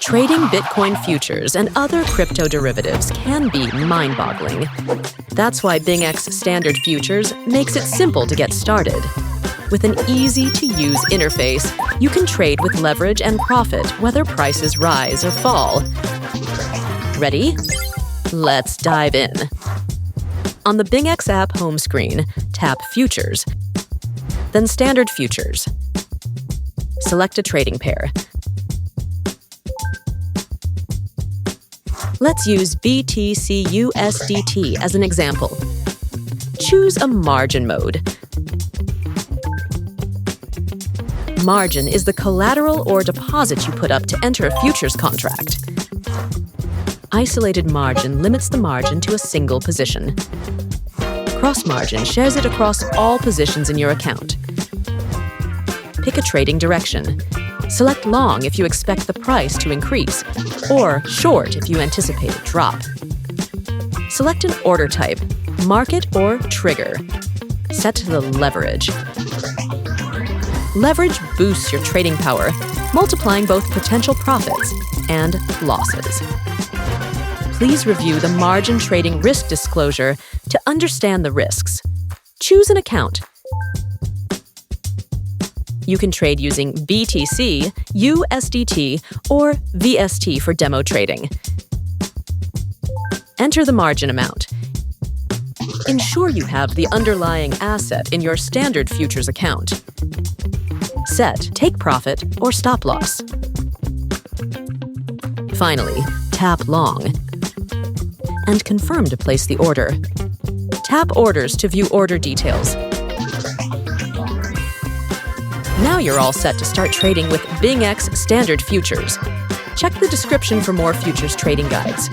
Trading Bitcoin futures and other crypto derivatives can be mind-boggling. That's why BingX Standard Futures makes it simple to get started. With an easy-to-use interface, you can trade with leverage and profit whether prices rise or fall. Ready? Let's dive in. On the BingX app home screen, tap Futures, then Standard Futures. Select a trading pair. Let's use BTC/USDT as an example. Choose a margin mode. Margin is the collateral or deposit you put up to enter a futures contract. Isolated margin limits the margin to a single position. Cross margin shares it across all positions in your account. Pick a trading direction. Select long if you expect the price to increase, or short if you anticipate a drop. Select an order type, market or trigger. Set to the leverage. Leverage boosts your trading power, multiplying both potential profits and losses. Please review the margin trading risk disclosure to understand the risks. Choose an account. You can trade using BTC, USDT, or VST for demo trading. Enter the margin amount. Ensure you have the underlying asset in your standard futures account. Set take profit or stop loss. Finally, tap long and confirm to place the order. Tap Orders to view order details. Now you're all set to start trading with BingX Standard Futures. Check the description for more futures trading guides.